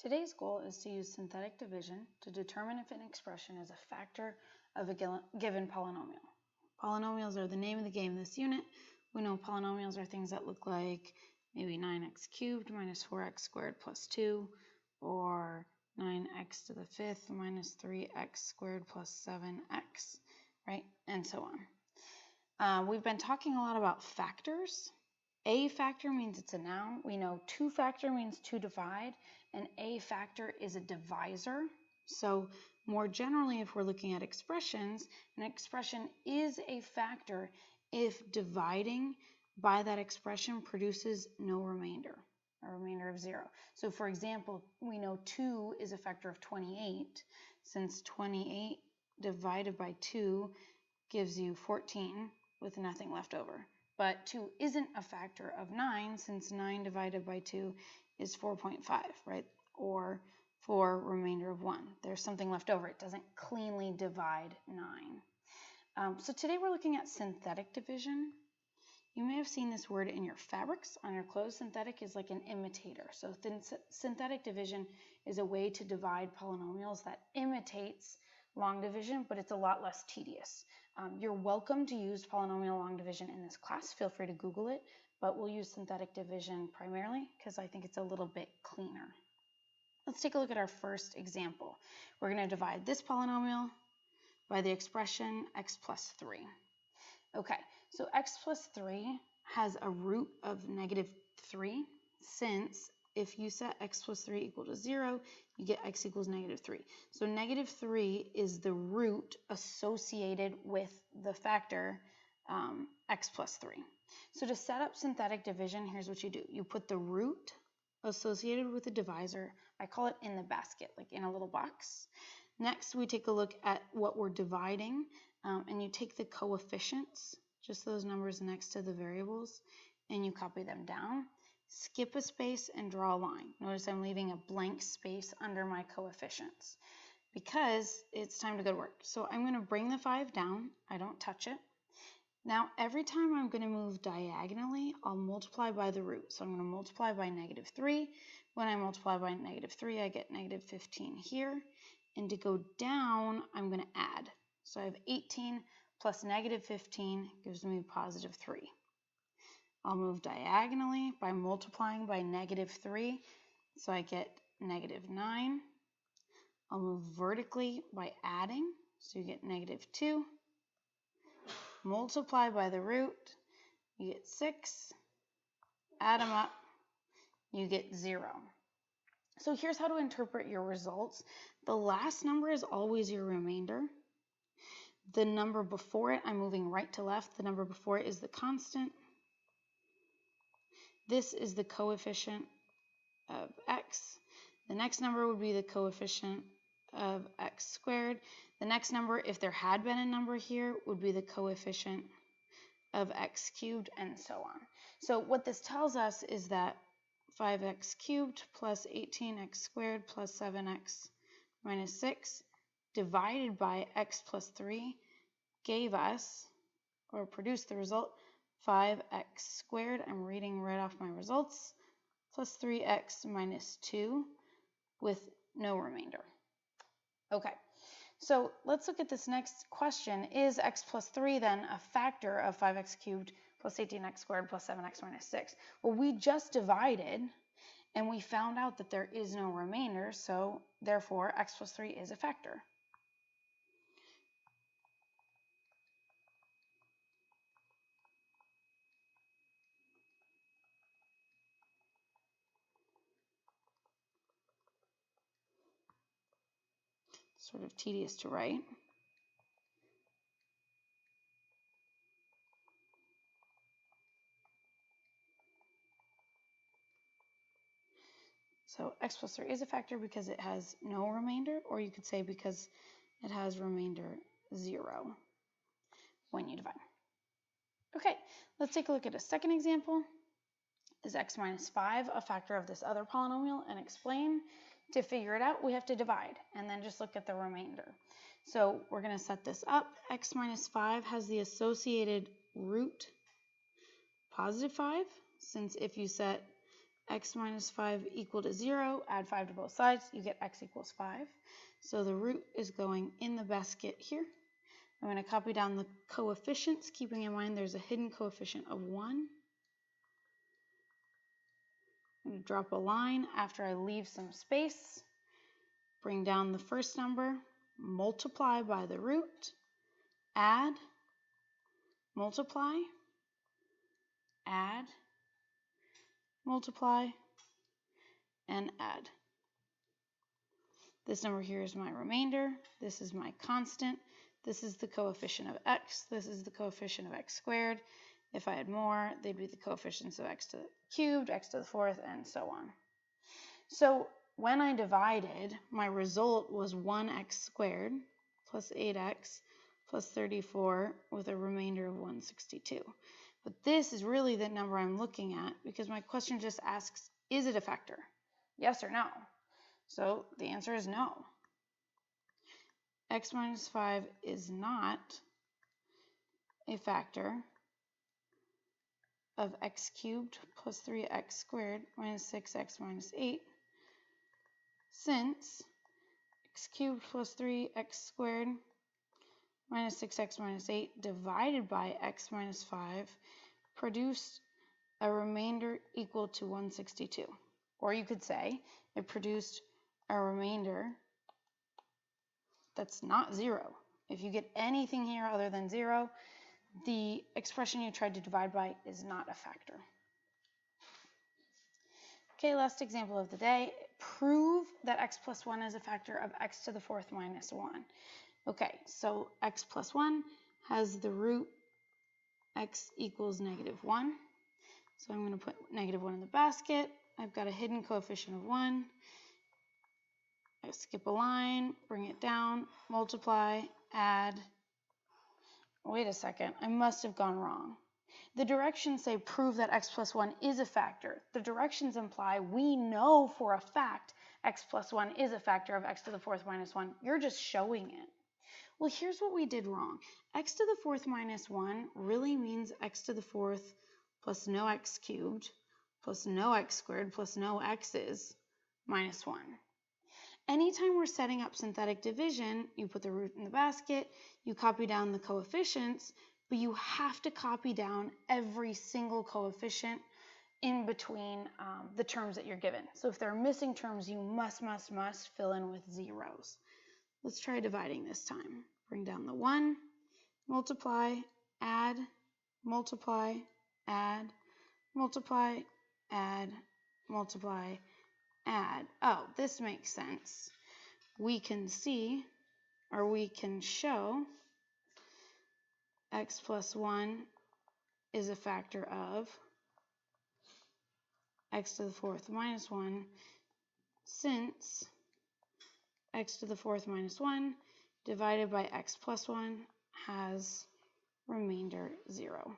Today's goal is to use synthetic division to determine if an expression is a factor of a given polynomial. Polynomials are the name of the game in this unit. We know polynomials are things that look like maybe 9x cubed minus 4x squared plus 2, or 9x to the fifth minus 3x squared plus 7x, right? And so on. We've been talking a lot about factors. A factor means it's a noun. We know two factor means to divide, and a factor is a divisor. So more generally, if we're looking at expressions, an expression is a factor if dividing by that expression produces no remainder, a remainder of 0. So for example, we know 2 is a factor of 28, since 28 divided by 2 gives you 14 with nothing left over. But 2 isn't a factor of 9, since 9 divided by 2 is 4.5, right? Or 4 remainder of 1. There's something left over. It doesn't cleanly divide 9. So today we're looking at synthetic division. You may have seen this word in your fabrics on your clothes. Synthetic is like an imitator. So synthetic division is a way to divide polynomials that imitates long division, but it's a lot less tedious. You're welcome to use polynomial long division in this class. Feel free to Google it, but we'll use synthetic division primarily because I think it's a little bit cleaner. Let's take a look at our first example. We're going to divide this polynomial by the expression x plus 3. Okay, so x plus 3 has a root of -3, since if you set x plus 3 equal to 0, you get x equals -3. So -3 is the root associated with the factor x plus 3. So to set up synthetic division, here's what you do. You put the root associated with the divisor, I call it in the basket, like in a little box. Next, we take a look at what we're dividing, and you take the coefficients, just those numbers next to the variables, and you copy them down. Skip a space and draw a line. Notice I'm leaving a blank space under my coefficients because it's time to go to work. So I'm going to bring the 5 down. I don't touch it. Now every time I'm going to move diagonally, I'll multiply by the root. So I'm going to multiply by -3. When I multiply by -3, I get -15 here. And to go down, I'm going to add. So I have 18 plus -15 gives me +3. I'll move diagonally by multiplying by -3, so I get -9. I'll move vertically by adding, so you get -2. Multiply by the root, you get 6. Add them up, you get 0. So here's how to interpret your results. The last number is always your remainder. The number before it, I'm moving right to left. The number before it is the constant. This is the coefficient of x. The next number would be the coefficient of x squared. The next number, if there had been a number here, would be the coefficient of x cubed, and so on. So what this tells us is that 5x cubed plus 18x squared plus 7x minus 6 divided by x plus 3 gave us, or produced the result, 5x squared, I'm reading right off my results, plus 3x minus 2 with no remainder. Okay, so let's look at this next question. Is x plus 3 then a factor of 5x cubed plus 18x squared plus 7x minus 6? Well, we just divided and we found out that there is no remainder, so therefore x plus 3 is a factor. Sort of tedious to write. So x plus 3 is a factor because it has no remainder, or you could say because it has remainder 0 when you divide. Okay, let's take a look at a second example. Is x minus 5 a factor of this other polynomial? And explain. To figure it out, we have to divide and then just look at the remainder. So we're going to set this up. X minus 5 has the associated root +5, since if you set x minus 5 equal to 0, add 5 to both sides, you get x equals 5. So the root is going in the basket here. I'm going to copy down the coefficients, keeping in mind there's a hidden coefficient of 1. I'm going to drop a line after I leave some space. Bring down the first number, multiply by the root, add, multiply, add, multiply, and add. This number here is my remainder. This is my constant. This is the coefficient of x. This is the coefficient of x squared. If I had more, they'd be the coefficients of x to the cubed, x to the fourth, and so on. So when I divided, my result was 1x squared plus 8x plus 34 with a remainder of 162. But this is really the number I'm looking at because my question just asks, is it a factor? Yes or no? So the answer is no. X minus 5 is not a factor of x cubed plus 3x squared minus 6x minus 8, since x cubed plus 3x squared minus 6x minus 8 divided by x minus 5 produced a remainder equal to 162. Or you could say it produced a remainder that's not 0. If you get anything here other than 0, the expression you tried to divide by is not a factor. Okay, last example of the day. Prove that x plus 1 is a factor of x to the fourth minus 1. Okay, so x plus 1 has the root x equals negative 1. So I'm going to put negative 1 in the basket. I've got a hidden coefficient of 1. I skip a line, bring it down, multiply, add. Wait a second, I must have gone wrong. The directions say prove that x plus 1 is a factor. The directions imply we know for a fact x plus 1 is a factor of x to the fourth minus 1. You're just showing it. Well, here's what we did wrong. X to the fourth minus 1 really means x to the fourth plus no x cubed plus no x squared plus no x's minus 1. Anytime we're setting up synthetic division, you put the root in the basket, you copy down the coefficients, but you have to copy down every single coefficient in between the terms that you're given. So if there are missing terms, you must fill in with zeros. Let's try dividing this time. Bring down the 1, multiply, add, multiply, add, multiply, add, multiply, add. Oh, this makes sense. We can see, or we can show, x plus 1 is a factor of x to the fourth minus 1, since x to the fourth minus 1 divided by x plus 1 has remainder 0.